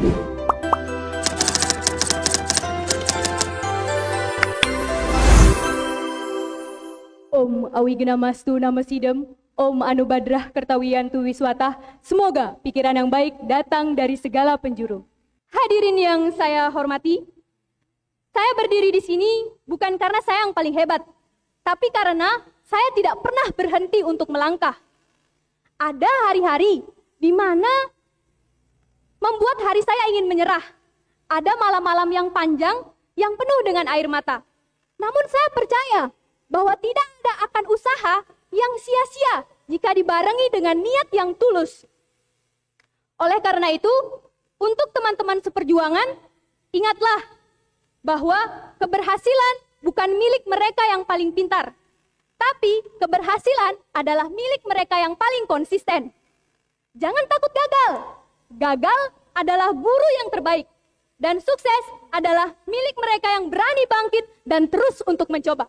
Om Awigena-mastu Namasidam, Om Anubadrah Kertawiyantu Wiswata, semoga pikiran yang baik datang dari segala penjuru. Hadirin yang saya hormati, saya berdiri di sini bukan karena saya yang paling hebat, tapi karena saya tidak pernah berhenti untuk melangkah. Ada hari-hari di mana membuat hari saya ingin menyerah. Ada malam-malam yang panjang yang penuh dengan air mata. Namun saya percaya bahwa tidak ada akan usaha yang sia-sia jika dibarengi dengan niat yang tulus. Oleh karena itu, untuk teman-teman seperjuangan, ingatlah bahwa keberhasilan bukan milik mereka yang paling pintar, tapi keberhasilan adalah milik mereka yang paling konsisten. Jangan takut gagal. Gagal adalah guru yang terbaik. Dan sukses adalah milik mereka yang berani bangkit dan terus untuk mencoba.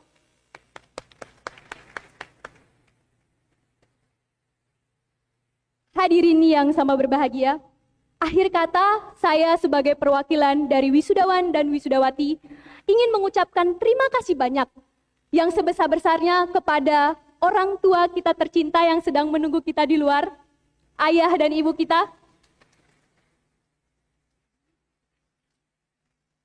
Hadirin yang sama berbahagia, akhir kata saya sebagai perwakilan dari wisudawan dan wisudawati ingin mengucapkan terima kasih banyak yang sebesar-besarnya kepada orang tua kita tercinta yang sedang menunggu kita di luar, ayah dan ibu kita.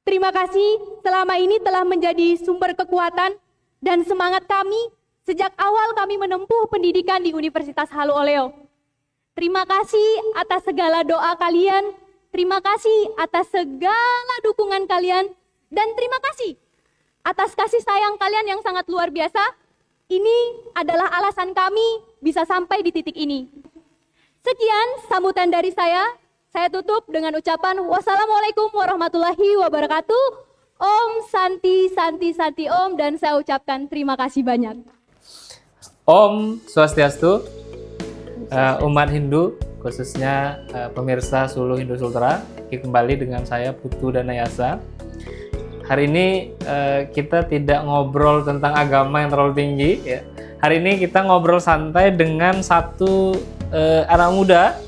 Terima kasih selama ini telah menjadi sumber kekuatan dan semangat kami sejak awal kami menempuh pendidikan di Universitas Halu Oleo. Terima kasih atas segala doa kalian, terima kasih atas segala dukungan kalian, dan terima kasih atas kasih sayang kalian yang sangat luar biasa. Ini adalah alasan kami bisa sampai di titik ini. Sekian sambutan dari saya tutup dengan ucapan wassalamualaikum warahmatullahi wabarakatuh. Om Santi Santi Santi Om, dan saya ucapkan terima kasih banyak. Om Swastiastu. Umat Hindu, khususnya pemirsa Sulu Hindu Sultra, kembali dengan saya Putu Danayasa. Hari ini kita tidak ngobrol tentang agama yang terlalu tinggi, ya. Hari ini kita ngobrol santai dengan satu anak muda,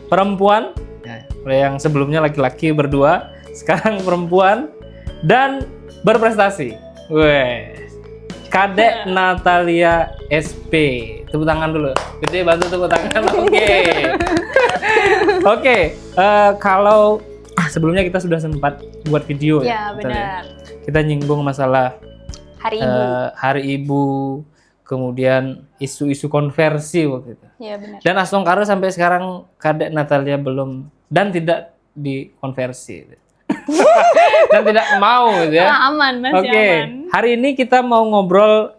perempuan, ya, yang sebelumnya laki-laki berdua, sekarang perempuan dan berprestasi. Weh. Kadek Natalia SP. Tepuk tangan dulu. Gede, bantu tepuk tangan. Oke. Kalau sebelumnya kita sudah sempat buat video ya. Benar. Kita nyinggung masalah Hari Ibu, kemudian isu-isu konversi waktu itu. Ya, benar. Dan Astongkaro sampai sekarang Kadek Natalia belum dan tidak dikonversi. Dan tidak mau gitu ya. Aman, masih aman. Hari ini kita mau ngobrol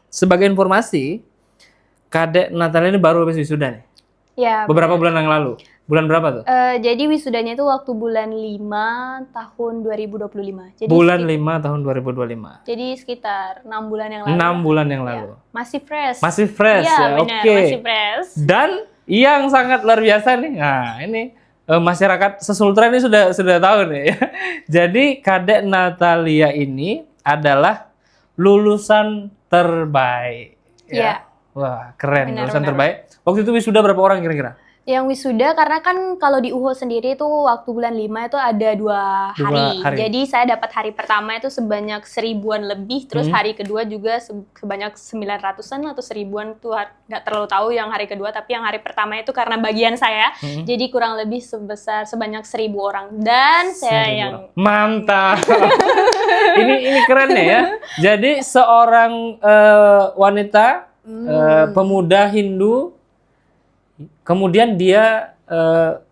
sebagai informasi, Kadek Natalia ini baru habis wisuda nih. Ya. Beberapa bulan yang lalu. Bulan berapa tuh? Jadi wisudanya itu waktu bulan 5 tahun 2025. Jadi bulan 5 tahun 2025. Jadi sekitar 6 bulan yang lalu. 6 bulan yang lalu. Ya. Masih fresh. Masih fresh ya. Benar, Oke. masih fresh. Dan yang sangat luar biasa nih. Nah, ini masyarakat sesultra ini sudah tahu nih ya. Jadi Kadek Natalia ini adalah lulusan terbaik. Ya. Wah, keren. Benar, lulusan benar. terbaik. Waktu itu wisuda berapa orang kira-kira? Yang wisuda karena kan kalau di UHO sendiri itu waktu bulan 5 itu ada 2 hari. Jadi saya dapat hari pertama itu sebanyak 1000-an lebih, terus hari kedua juga sebanyak 900-an atau 1000-an tuh nggak terlalu tahu yang hari kedua, tapi yang hari pertama itu karena bagian saya, jadi kurang lebih sebanyak 1000 orang. Dan saya yang mantap. ini keren ya. Jadi seorang wanita pemuda Hindu, kemudian dia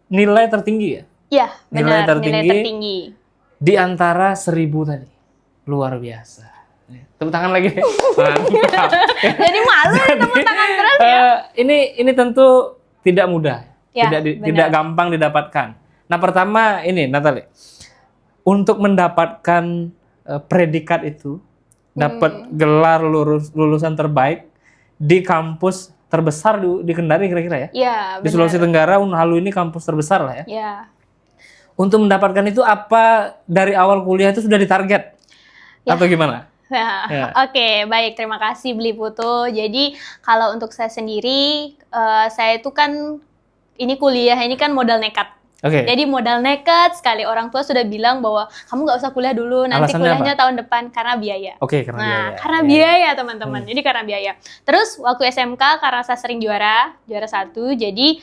nilai tertinggi ya? Iya, benar, nilai tertinggi. Di antara 1000 tadi. Luar biasa. Tepuk tangan lagi. Mantap. Jadi malu tepuk tangan terus ya. Ini tentu tidak mudah. Ya, tidak gampang didapatkan. Nah, pertama ini Natalia. Untuk mendapatkan predikat itu, dapat gelar lulusan terbaik di kampus terbesar di Kendari kira-kira ya? Iya, benar. Di Sulawesi Tenggara, Unhalu ini kampus terbesar lah ya? Iya. Untuk mendapatkan itu apa dari awal kuliah itu sudah ditarget? Ya. Atau gimana? Ya. Oke, baik. Terima kasih Bli Putu. Jadi kalau untuk saya sendiri, saya itu kan ini kuliah ini kan modal nekat. Oke. Jadi modal nekat sekali, orang tua sudah bilang bahwa kamu nggak usah kuliah dulu, nanti Alasannya kuliahnya tahun depan karena biaya. Oke, karena Nah, biaya. karena Iya. biaya teman-teman. Jadi karena biaya. Terus waktu SMK karena saya sering juara 1, jadi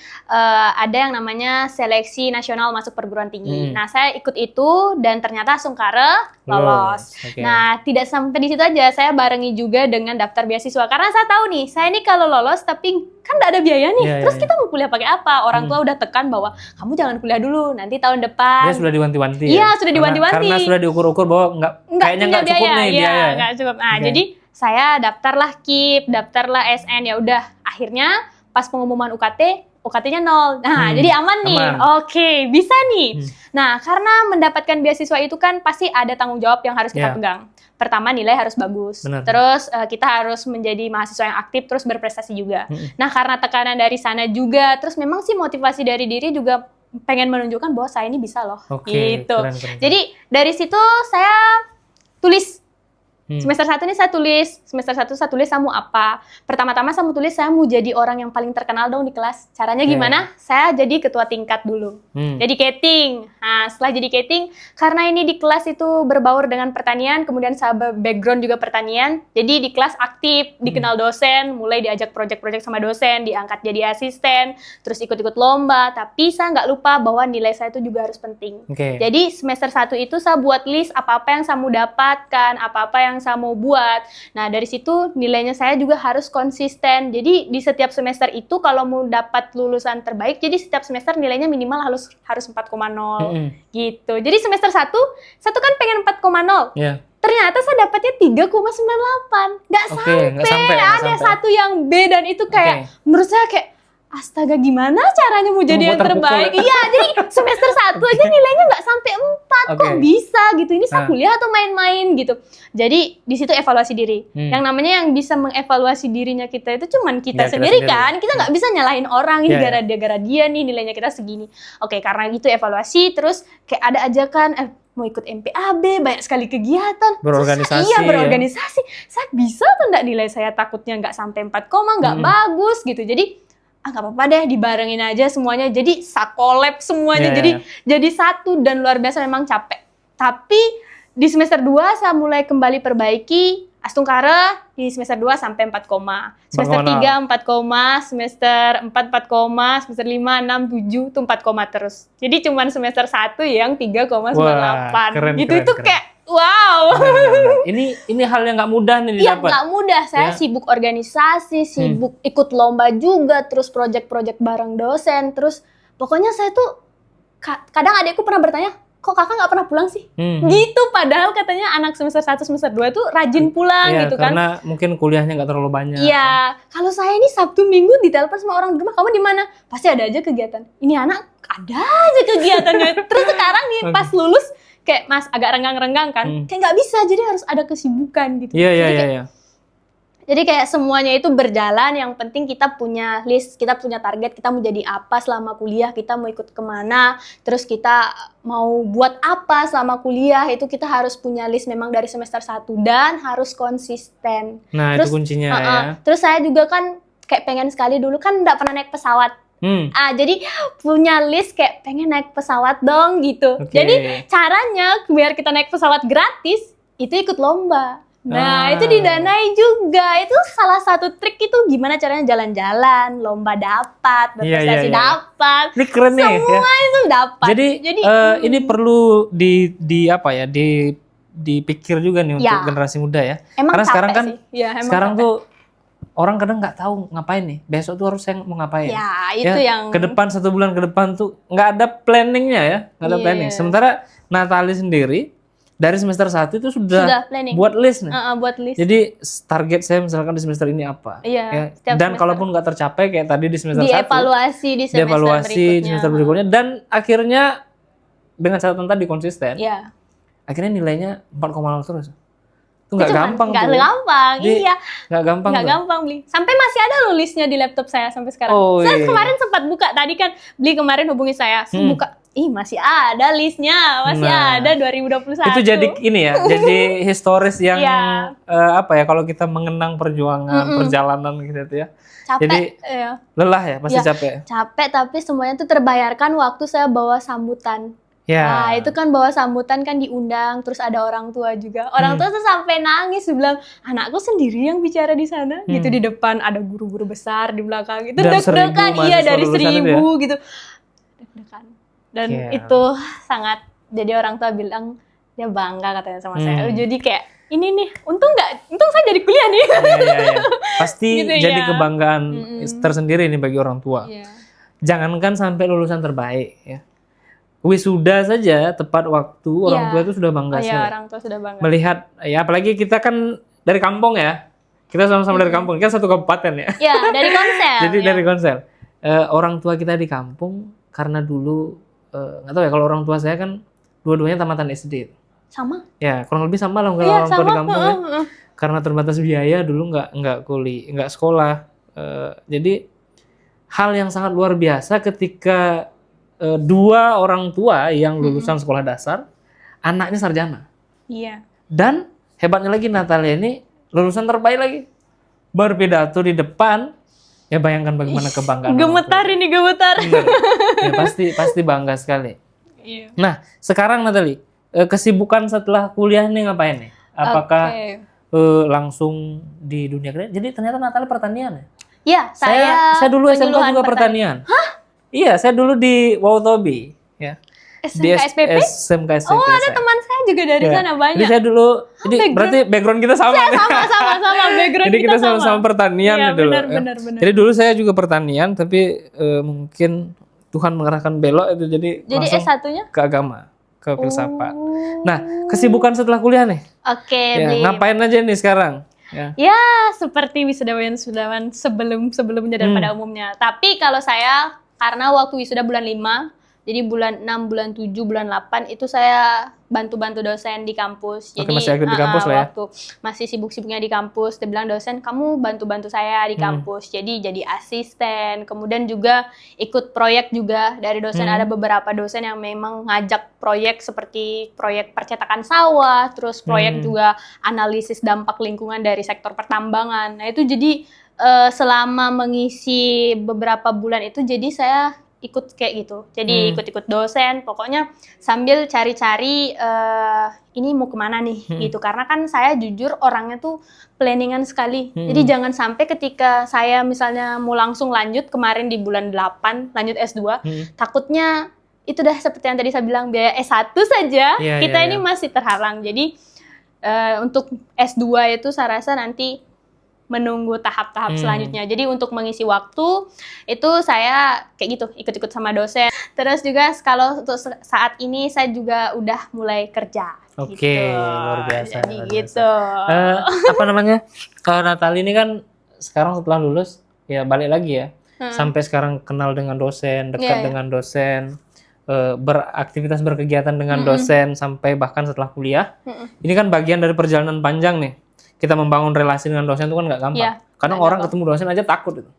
ada yang namanya seleksi nasional masuk perguruan tinggi. Nah, saya ikut itu dan ternyata Sungkara lolos. Oke. Nah, tidak sampai di situ aja, saya barengi juga dengan daftar beasiswa karena saya tahu nih, saya ini kalau lolos tapi kan nggak ada biaya nih. Iya, Terus iya, kita mau kuliah pakai apa? Orang tua udah tekan bahwa kamu jangan kuliah dulu, nanti tahun depan. Dia sudah diwanti-wanti. Iya, ya? sudah diwanti-wanti. Karena sudah diukur-ukur bahwa kayaknya nggak cukup nih Iya, biaya. nggak cukup. Nah, Oke. jadi saya daftarlah KIP, daftarlah SN, ya udah. Akhirnya pas pengumuman UKT-nya 0. Nah, jadi aman nih. Aman. Oke, bisa nih. Nah, karena mendapatkan beasiswa itu kan pasti ada tanggung jawab yang harus kita Iya. pegang. Pertama, nilai harus bagus. Benar. Terus kita harus menjadi mahasiswa yang aktif, terus berprestasi juga. Nah, karena tekanan dari sana juga, terus memang sih motivasi dari diri juga pengen menunjukkan bahwa saya ini bisa loh. Oke, Gitu. keren. Jadi dari situ saya tulis. Semester 1 ini saya tulis, semester 1 saya tulis saya mau apa. Pertama-tama saya mau tulis saya mau jadi orang yang paling terkenal dong di kelas. Caranya gimana? Saya jadi ketua tingkat dulu. Jadi keting. Nah, setelah jadi keting, karena ini di kelas itu berbaur dengan pertanian, kemudian saya background juga pertanian. Jadi di kelas aktif, dikenal dosen, mulai diajak project-project sama dosen, diangkat jadi asisten, terus ikut-ikut lomba. Tapi saya nggak lupa bahwa nilai saya itu juga harus penting. Oke. Jadi semester 1 itu saya buat list apa-apa yang saya mau dapatkan, apa-apa yang saya mau buat. Nah, dari situ nilainya saya juga harus konsisten. Jadi di setiap semester itu kalau mau dapat lulusan terbaik, jadi setiap semester nilainya minimal harus 4,0 gitu. Jadi semester 1 kan pengen 4,0. Iya. Ternyata saya dapatnya 3,98. Nggak Oke, sampai. nggak sampai. Ada satu yang B dan itu kayak menurut saya kayak astaga, gimana caranya mau jadi yang terpukul terbaik? ya? Iya, jadi semester 1 aja nilainya nggak sampai 4. Kok Oke. bisa gitu? Ini saya Nah. kuliah atau main-main gitu. Jadi di situ evaluasi diri. Yang namanya yang bisa mengevaluasi dirinya kita itu cuman kita Ya, kita sendiri sendiri. kan. Kita nggak bisa nyalahin orang ini Ya, ya. gara-gara dia nih nilainya kita segini. Oke, karena gitu evaluasi, terus kayak ada ajakan mau ikut MPAB, banyak sekali kegiatan. Berorganisasi, Iya, ya. berorganisasi. Saya bisa atau enggak nilai saya takutnya nggak sampai 4, nggak bagus gitu. Jadi nggak apa-apa deh, dibarengin aja semuanya. Jadi sakolab semuanya. Yeah. Jadi satu dan luar biasa, memang capek. Tapi di semester 2 saya mulai kembali perbaiki. Astungkara di semester 2 sampai 4, semester 3 4, semester 4 4, semester 5 6 7 itu 4 terus. Jadi cuman semester 1 yang 3,98. Wah, keren, gitu. keren, Itu keren. kayak wow. Ini hal yang nggak mudah nih Iya, didapat. nggak mudah. Saya Ya. sibuk organisasi, sibuk ikut lomba juga, terus project-project bareng dosen, terus pokoknya saya tuh kadang adikku pernah bertanya, kok kakak nggak pernah pulang sih? Gitu, padahal katanya anak semester 1, semester 2 tuh rajin pulang Iya, gitu kan. karena mungkin kuliahnya nggak terlalu banyak. Iya, kalau saya ini Sabtu Minggu ditelepon sama orang di rumah, kamu di mana? Pasti ada aja kegiatan. Ini anak ada aja kegiatannya. Terus sekarang nih pas lulus kayak Mas agak renggang-renggang kan, kayak nggak bisa, jadi harus ada kesibukan gitu. Iya, Jadi kayak, iya. jadi kayak semuanya itu berjalan, yang penting kita punya list, kita punya target, kita mau jadi apa selama kuliah, kita mau ikut kemana, terus kita mau buat apa selama kuliah, itu kita harus punya list memang dari semester 1 dan harus konsisten. Nah, Terus, itu kuncinya ya. Terus saya juga kan kayak pengen sekali dulu kan nggak pernah naik pesawat. Jadi punya list kayak pengen naik pesawat dong gitu. Oke. Jadi caranya biar kita naik pesawat gratis, itu ikut lomba. Nah, itu didanai juga. Itu salah satu trik itu gimana caranya jalan-jalan, lomba dapat, berprestasi Iya. dapat. Ini keren nih ya. Semua itu dapat. Jadi, ini perlu di apa ya? Dipikir juga nih untuk Ya. generasi muda ya. Emang Karena sekarang capek kan sih. Ya, emang sekarang capek. tuh orang kadang nggak tahu ngapain nih. Besok tuh harus mau ngapain. Ya, itu yang ke depan 1 bulan ke depan tuh nggak ada planningnya ya, nggak ada Iya. planning. Sementara Natali sendiri dari semester 1 itu sudah planning. buat list nih. Buat list. Jadi target saya misalkan di semester ini apa. Iya, Ya. setiap Dan semester. kalaupun nggak tercapai kayak tadi di semester 1, dievaluasi di semester dievaluasi berikutnya. di semester berikutnya, dan akhirnya dengan catatan tadi konsisten. Iya. Akhirnya nilainya 4,0 terus. Itu nggak Itu gampang nggak tuh. gampang, Jadi, iya. Nggak gampang Nggak tuh. gampang beli. Sampai masih ada listnya di laptop saya sampai sekarang. Oh, Saya iya. kemarin sempat buka, tadi kan beli kemarin hubungi saya buka. masih ada listnya, masih ada 2021. Itu jadi ini ya, jadi historis yang Iya. apa ya, kalau kita mengenang perjuangan perjalanan gitu ya. Capek, Jadi ya. lelah ya, pasti Iya, capek. Capek, tapi semuanya tuh terbayarkan waktu saya bawa sambutan. Ya. Nah, itu kan bawa sambutan kan diundang, terus ada orang tua juga. Orang tua tuh sampai nangis, bilang, anakku sendiri yang bicara di sana. Gitu, di depan ada guru-guru besar di belakang. Itu Dan deg-degan, 1.000 iya, mahasiswa dari lulusan itu 1.000 gitu. Deg-degan. Dan Iya. itu sangat, jadi orang tua bilang, dia bangga katanya sama saya. Jadi kayak, ini nih, untung saya jadi kuliah nih. Iya. Pasti Gitu, jadi ya. kebanggaan tersendiri nih bagi orang tua. Iya. Jangankan sampai lulusan terbaik ya. Wisuda saja tepat waktu, orang tua itu sudah bangga Iya, sekali. orang tua sudah bangga. Melihat ya, apalagi kita kan dari kampung ya. Kita sama-sama dari kampung, kan satu kabupaten ya. Iya, dari Konsel. Jadi ya. dari Konsel. Orang tua kita di kampung karena dulu nggak tahu ya, kalau orang tua saya kan dua-duanya tamatan SD. Sama. Ya, kurang lebih sama lah kalau Iya, orang tua di sama. kampung ya. Karena terbatas biaya dulu nggak sekolah. Jadi hal yang sangat luar biasa ketika dua orang tua yang lulusan sekolah dasar, anaknya sarjana. Iya. Dan hebatnya lagi Natalia ini lulusan terbaik lagi. Berpidato di depan, ya bayangkan bagaimana kebanggaan. Gemetar ini, gemetar. Bener. Ya pasti bangga sekali. Iya. Nah, sekarang Natalie, kesibukan setelah kuliah nih ngapain nih? Apakah langsung di dunia kerja? Jadi ternyata Natalie pertanian ya? Iya, Saya dulu SMK penyuluhan juga pertanian. Hah? Iya, saya dulu di Wautobi ya. Di SMK SPP? SMK SPP. Oh, ada saya. teman saya juga dari Ya. sana banyak. Jadi saya dulu, jadi berarti background kita sama. nih. Sama background Jadi kita sama-sama pertanian Iya, nih dulu. benar. Jadi dulu saya juga pertanian, tapi mungkin Tuhan mengarahkan belok itu jadi langsung S1-nya? ke agama, ke filsafat. Nah, kesibukan setelah kuliah nih. Oke, Ya, ngapain aja nih sekarang? Ya. Ya, seperti wisudawan sebelumnya dan pada umumnya. Tapi kalau saya, karena waktu wisuda bulan 5, jadi bulan 6, bulan 7, bulan 8 itu saya bantu-bantu dosen di kampus. Oke, Jadi masih aktif di kampus lah ya? waktu masih sibuk-sibuknya di kampus, dia bilang dosen, kamu bantu-bantu saya di kampus. Jadi asisten, kemudian juga ikut proyek juga dari dosen. Ada beberapa dosen yang memang ngajak proyek seperti proyek percetakan sawah, terus proyek juga analisis dampak lingkungan dari sektor pertambangan. Nah, itu jadi selama mengisi beberapa bulan itu, jadi saya ikut kayak gitu. Jadi ikut-ikut dosen, pokoknya sambil cari-cari ini mau kemana nih gitu. Karena kan saya jujur orangnya tuh planningan sekali. Jadi jangan sampai ketika saya misalnya mau langsung lanjut kemarin di bulan 8 lanjut S2, takutnya itu dah seperti yang tadi saya bilang, biaya S1 saja kita ini masih terhalang. Jadi untuk S2 itu saya rasa nanti menunggu tahap-tahap selanjutnya. Jadi untuk mengisi waktu itu saya kayak gitu, ikut-ikut sama dosen. Terus juga kalau untuk saat ini saya juga udah mulai kerja. Oke, gitu. luar biasa. Jadi luar gitu. biasa. Apa namanya? Kalau Natalie ini kan sekarang setelah lulus ya balik lagi ya. Sampai sekarang kenal dengan dosen, dekat dengan dosen, beraktivitas berkegiatan dengan dosen sampai bahkan setelah kuliah. Ini kan bagian dari perjalanan panjang nih. Kita membangun relasi dengan dosen itu kan nggak gampang. Ya, Kadang orang ketemu dosen aja takut itu.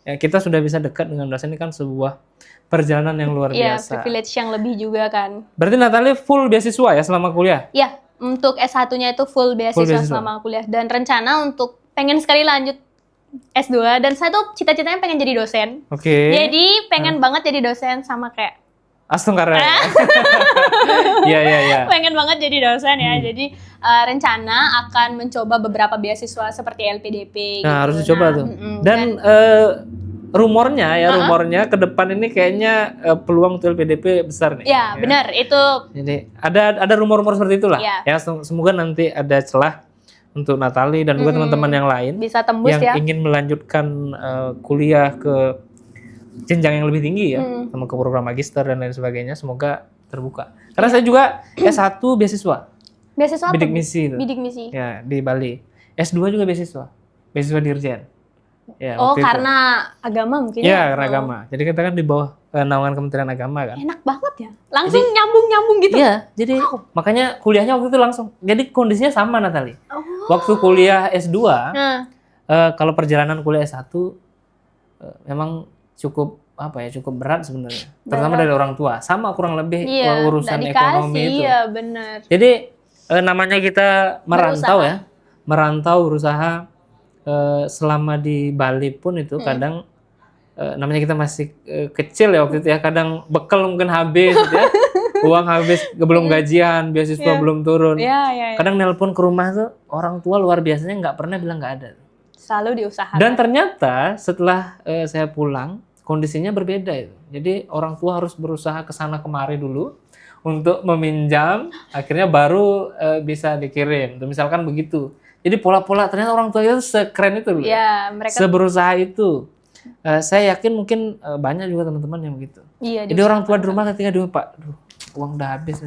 Ya, kita sudah bisa dekat dengan dosen ini kan sebuah perjalanan yang luar Iya, biasa. privilege yang lebih juga kan. Berarti Natalie full beasiswa ya selama kuliah? Iya, untuk S1-nya itu full beasiswa selama kuliah. Dan rencana untuk pengen sekali lanjut S2. Dan saya tuh cita-citanya pengen jadi dosen. Oke. Jadi pengen banget jadi dosen sama kayak Astungkara. Iya. pengen banget jadi dosen ya. Jadi rencana akan mencoba beberapa beasiswa seperti LPDP. Nah, gitu. harus dicoba tuh. Dan rumornya ke depan ini kayaknya peluang untuk LPDP besar nih. Ya, benar itu. Jadi ada rumor-rumor seperti itulah. Ya. Ya, semoga nanti ada celah untuk Natalie dan juga teman-teman yang lain Bisa tembus yang ya. ingin melanjutkan kuliah ke jenjang yang lebih tinggi ya, sama ke program magister dan lain sebagainya, semoga terbuka. Karena saya juga S1 beasiswa. Beasiswa apa? Bidik misi itu. Bidik misi. Ya, di Bali. S2 juga beasiswa. Beasiswa dirjen. Ya, Oh, waktu itu. karena agama mungkin Ya, ya? karena agama. Jadi kita kan di bawah naungan Kementerian Agama kan. Enak banget ya. Langsung nyambung-nyambung gitu. Iya, jadi makanya kuliahnya waktu itu langsung. Jadi kondisinya sama Natalie. Waktu kuliah S2, Nah, kalau perjalanan kuliah S1 memang cukup apa ya, cukup berat sebenarnya, terutama dari orang tua, sama kurang lebih Iya, urusan nggak ekonomi dikasih, itu. iya bener. Jadi namanya kita merantau Berusaha. ya, merantau berusaha, selama di Bali pun itu kadang namanya kita masih kecil ya waktu itu ya, kadang bekal mungkin habis gitu ya, uang habis belum gajian, beasiswa belum turun, Iya. kadang nelpon ke rumah tuh orang tua luar biasanya nggak pernah bilang nggak ada. Selalu diusahakan. Dan ternyata setelah saya pulang kondisinya berbeda itu. Jadi orang tua harus berusaha ke sana kemari dulu untuk meminjam, akhirnya baru bisa dikirim. Misalkan begitu. Jadi pola-pola ternyata orang tua itu sekeren itu loh. Iya, mereka Seberusaha itu. Saya yakin mungkin banyak juga teman-teman yang begitu. iya. Jadi orang tua di rumah ketika dia Pak, aduh, uang udah habis.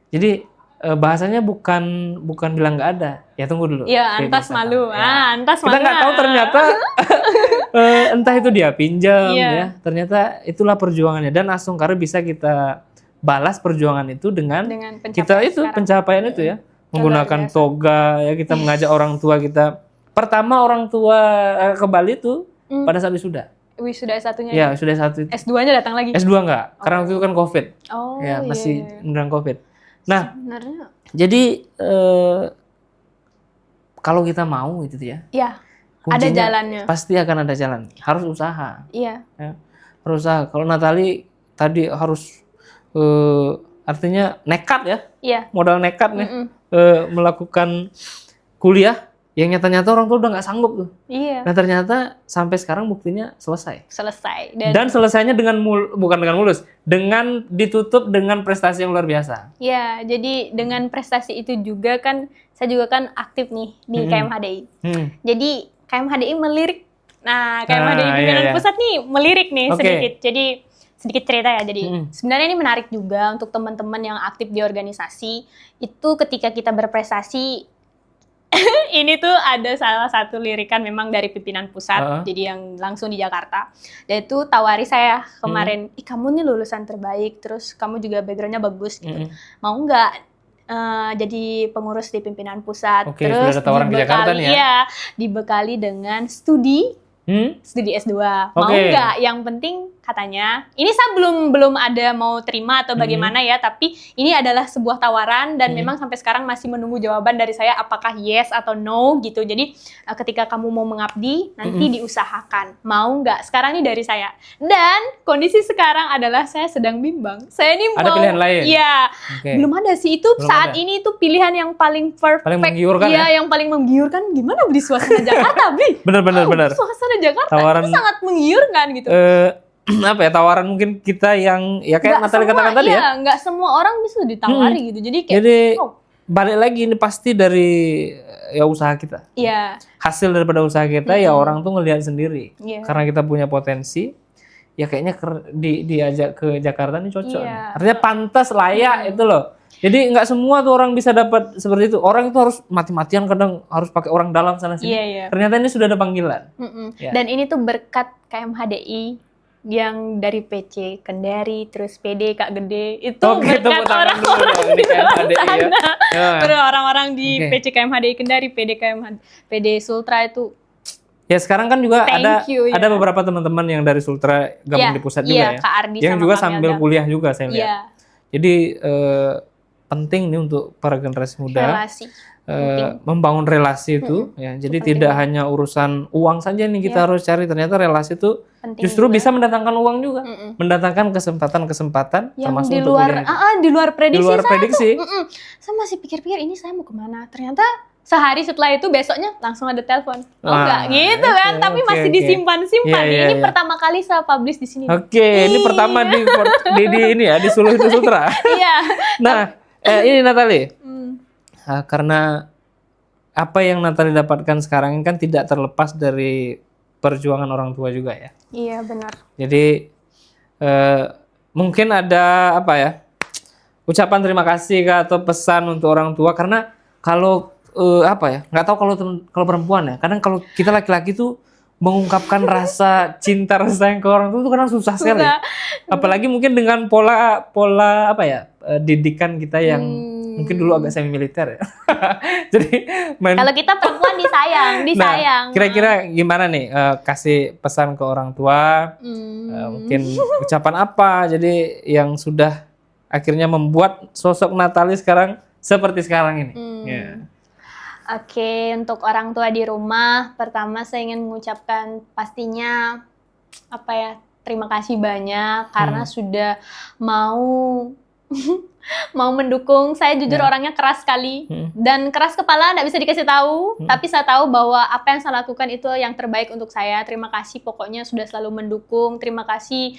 Jadi bahasanya bukan bilang nggak ada. Ya tunggu dulu. Iya, antas Misalkan. malu. Ya. Antas malu. Kita nggak tahu ternyata entah itu dia pinjam Iya. ya. Ternyata itulah perjuangannya, dan langsung karena bisa kita balas perjuangan itu dengan kita itu sekarang. pencapaian itu ya. Menggunakan biasa. toga ya, kita mengajak orang tua kita. Pertama orang tua ke Bali itu pada saat wisuda. Wisuda S1-nya. Ya, sudah satu itu. S2-nya datang lagi. S2 enggak, karena waktu itu kan Covid. Oh, Ya, iya. masih menjelang Covid. Nah, Sebenarnya jadi kalau kita mau gitu ya. iya, ada kuncinya jalannya. Pasti akan ada jalan. Harus usaha. Iya. Ya. Harus usaha. Kalau Natali tadi harus artinya nekat ya. Iya. Modal nekat nih melakukan kuliah yang nyata-nyata orang tuh udah nggak sanggup tuh. Iya. Nah, ternyata sampai sekarang buktinya selesai. Selesai. Dan selesainya dengan bukan dengan mulus, dengan ditutup dengan prestasi yang luar biasa. Iya, jadi dengan prestasi itu juga kan saya juga kan aktif nih di KMHDI. Jadi KMHDI melirik. Nah, KMHDI Pimpinan Pusat nih melirik nih sedikit. Jadi sedikit cerita ya. Jadi sebenarnya ini menarik juga untuk teman-teman yang aktif di organisasi. Itu ketika kita berprestasi, ini tuh ada salah satu lirikan memang dari pimpinan pusat, jadi yang langsung di Jakarta. Dan itu tawari saya kemarin, kamu nih lulusan terbaik, terus kamu juga backgroundnya bagus gitu. Mau nggak jadi pengurus di pimpinan pusat? Terus sudah ada tawaran ke Jakarta nih ya? Iya, dibekali dengan studi S2. Mau nggak? Yang penting katanya, ini saya belum ada mau terima atau bagaimana ya, tapi ini adalah sebuah tawaran dan memang sampai sekarang masih menunggu jawaban dari saya apakah yes atau no gitu. Jadi ketika kamu mau mengabdi, nanti diusahakan. Mau nggak? Sekarang ini dari saya. Dan kondisi sekarang adalah saya sedang bimbang. Saya ini ada pilihan lain? Iya. Belum ada sih. Itu saat ini itu pilihan yang paling perfect. Paling menggiurkan ya? Yang paling menggiurkan. Gimana di suasana Jakarta, Bi? Benar. Suasana Jakarta tawaran, itu sangat menggiurkan gitu. Apa ya, tawaran mungkin kita yang ya kayak Natali katakan tadi ya. Nggak semua orang bisa ditawari gitu. Jadi kayak balik lagi ini pasti dari ya usaha kita. Iya. Hasil daripada usaha kita ya orang tuh ngelihat sendiri. Iya. Karena kita punya potensi, ya kayaknya diajak ke Jakarta ini cocok. Iya. Artinya pantas, layak itu loh. Jadi nggak semua tuh orang bisa dapat seperti itu. Orang itu harus mati-matian, kadang harus pakai orang dalam sana sini. Iya. Ternyata ini sudah ada panggilan. Ya. Dan ini tuh berkat KMHDI yang dari PC Kendari, terus PD Kak Gede, itu berkat orang-orang di sana. Terus orang-orang di PC KMHDI Kendari, PD Sultra itu. Ya sekarang kan juga ada beberapa teman-teman yang dari Sultra gabung di pusat juga ya. Kak Ardi yang juga sambil kuliah juga saya lihat. Iya. Jadi penting nih untuk para generasi muda. Relasi. Membangun relasi itu ya. Jadi tidak hanya urusan uang saja nih kita harus cari, ternyata relasi itu penting justru juga. Bisa mendatangkan uang juga, mendatangkan kesempatan-kesempatan termasuk di luar di luar prediksi. Di luar prediksi. Saya masih pikir-pikir ini saya mau kemana. Ternyata sehari setelah itu besoknya langsung ada telepon. Enggak gitu kan, tapi masih disimpan-simpan. Ini pertama kali saya publish di sini. Ini pertama di ini ya, di Suluh Hindu Sultra. Iya. Nah, ini Natali. Karena apa yang Natali dapatkan sekarang kan tidak terlepas dari perjuangan orang tua juga ya. Iya benar. Jadi mungkin ada apa ya, ucapan terima kasih kah, atau pesan untuk orang tua, karena kalau apa ya, nggak tahu kalau perempuan ya, kadang kalau kita laki-laki tuh mengungkapkan rasa cinta, rasa sayang ke orang tua itu kadang susah sekali. Apalagi mungkin dengan pola apa ya, didikan kita yang Mungkin dulu agak semi militer ya. Jadi kalau kita perempuan disayang. Nah, kira-kira gimana nih kasih pesan ke orang tua? Mungkin ucapan apa? Jadi yang sudah akhirnya membuat sosok Natalie sekarang seperti sekarang ini. Oke, untuk orang tua di rumah, pertama saya ingin mengucapkan pastinya terima kasih banyak karena sudah mau mau mendukung. Saya jujur orangnya keras sekali dan keras kepala, nggak bisa dikasih tahu. Tapi saya tahu bahwa apa yang saya lakukan itu yang terbaik untuk saya. Terima kasih pokoknya sudah selalu mendukung. Terima kasih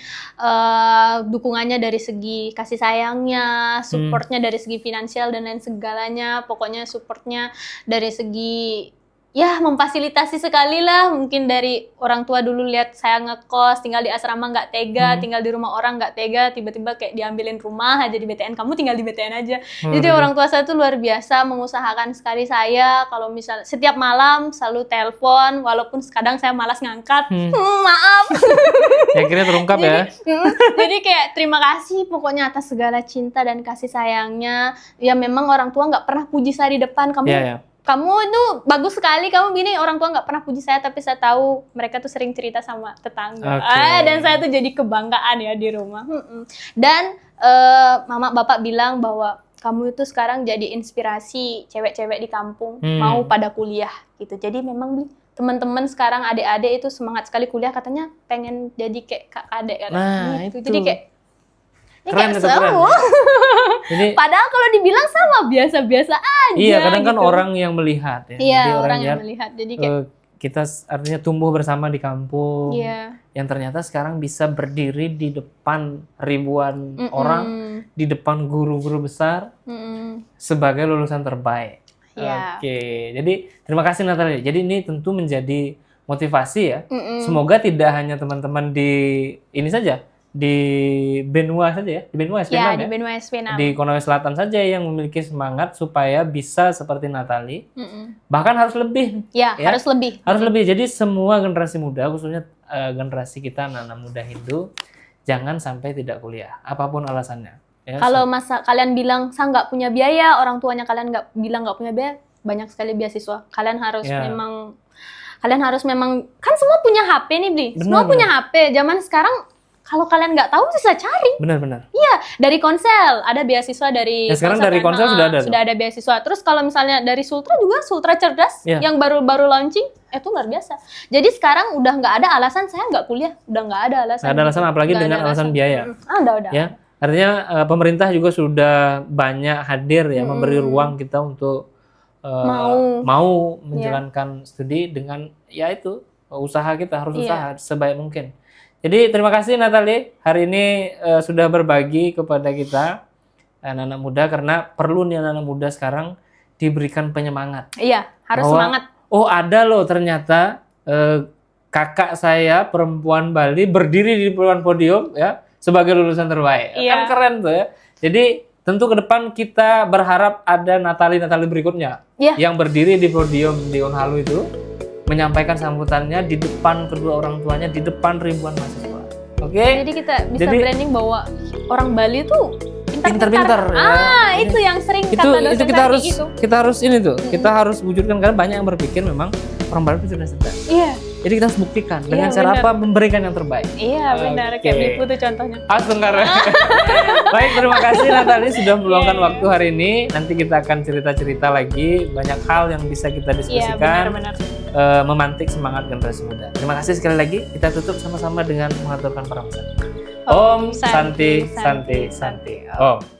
dukungannya dari segi kasih sayangnya, supportnya dari segi finansial dan lain segalanya. Pokoknya supportnya dari segi memfasilitasi sekali lah. Mungkin dari orang tua dulu lihat saya ngekos, tinggal di asrama nggak tega, tinggal di rumah orang nggak tega, tiba-tiba kayak diambilin rumah aja di BTN, kamu tinggal di BTN aja. Jadi orang tua saya tuh luar biasa mengusahakan sekali saya. Kalau misal setiap malam selalu telepon, walaupun kadang saya malas ngangkat, maaf. Ya akhirnya terungkap ya. Jadi kayak terima kasih pokoknya atas segala cinta dan kasih sayangnya. Ya memang orang tua nggak pernah puji saya di depan, kamu itu bagus sekali, kamu gini. Orang tua nggak pernah puji saya, tapi saya tahu mereka tuh sering cerita sama tetangga. Dan saya tuh jadi kebanggaan ya di rumah. Dan mama bapak bilang bahwa kamu itu sekarang jadi inspirasi cewek-cewek di kampung mau pada kuliah gitu. Jadi memang teman-teman sekarang adik-adik itu semangat sekali kuliah, katanya pengen jadi kayak kak adek katanya gitu. Jadi kayak keren, Jadi, padahal kalau dibilang sama biasa-biasa aja. Iya, kadang kan gitu. orang yang melihat ya. Iya, jadi orang yang melihat. Jadi kayak kita artinya tumbuh bersama di kampung. Yang ternyata sekarang bisa berdiri di depan ribuan orang, di depan guru-guru besar sebagai lulusan terbaik. Oke. Jadi terima kasih Natalie. Jadi ini tentu menjadi motivasi ya. Semoga tidak hanya teman-teman di ini saja, di Benua saja ya, di Benua SP6 di Benua SP6. Di Konawe Selatan saja yang memiliki semangat supaya bisa seperti Natalie. Bahkan harus lebih. Ya, harus lebih. Harus lebih. Jadi semua generasi muda, khususnya generasi kita anak-anak muda Hindu, jangan sampai tidak kuliah, apapun alasannya. Ya, kalau kalian bilang saya nggak punya biaya, orang tuanya kalian nggak punya biaya, banyak sekali beasiswa. Kalian harus memang kan semua punya HP nih, Bli. Semua punya HP. Zaman sekarang kalau kalian nggak tahu bisa cari. Benar. Iya, dari Konsel ada beasiswa dari. Sekarang dari Konsel sudah ada. Sudah ada beasiswa. Terus kalau misalnya dari Sultra juga, Sultra Cerdas yang baru launching, itu luar biasa. Jadi sekarang udah nggak ada alasan saya nggak kuliah, udah nggak ada alasan. Nggak ada alasan apalagi dengan alasan biaya. Udah. Ya, artinya pemerintah juga sudah banyak hadir ya, memberi ruang kita untuk mau menjalankan studi dengan itu usaha kita harus usaha sebaik mungkin. Jadi terima kasih Natalie, hari ini sudah berbagi kepada kita anak-anak muda, karena perlu nih anak-anak muda sekarang diberikan penyemangat. Iya, harus semangat. Oh ada loh ternyata kakak saya perempuan Bali berdiri di depan podium ya sebagai lulusan terbaik. Kan keren tuh ya. Jadi tentu ke depan kita berharap ada Natalie berikutnya yang berdiri di podium di Unhalu itu, menyampaikan sambutannya di depan kedua orang tuanya, di depan ribuan mahasiswa. Oke? Jadi kita bisa branding bahwa orang Bali tuh pintar-pintar. Itu yang sering kata dosen itu kita harus ini tuh. Kita harus wujudkan, karena banyak yang berpikir memang orang Bali itu sudah cerdas. Iya. Jadi kita harus buktikan dengan cara apa, memberikan yang terbaik. Iya, benar. Kayak Blipu tuh contohnya. Baik, terima kasih Natalie sudah meluangkan waktu hari ini. Nanti kita akan cerita-cerita lagi, banyak hal yang bisa kita diskusikan. Benar. Memantik semangat generasi muda. Terima kasih sekali lagi. Kita tutup sama-sama dengan mengaturkan para pesan. Om Santi Santi Santi. Om.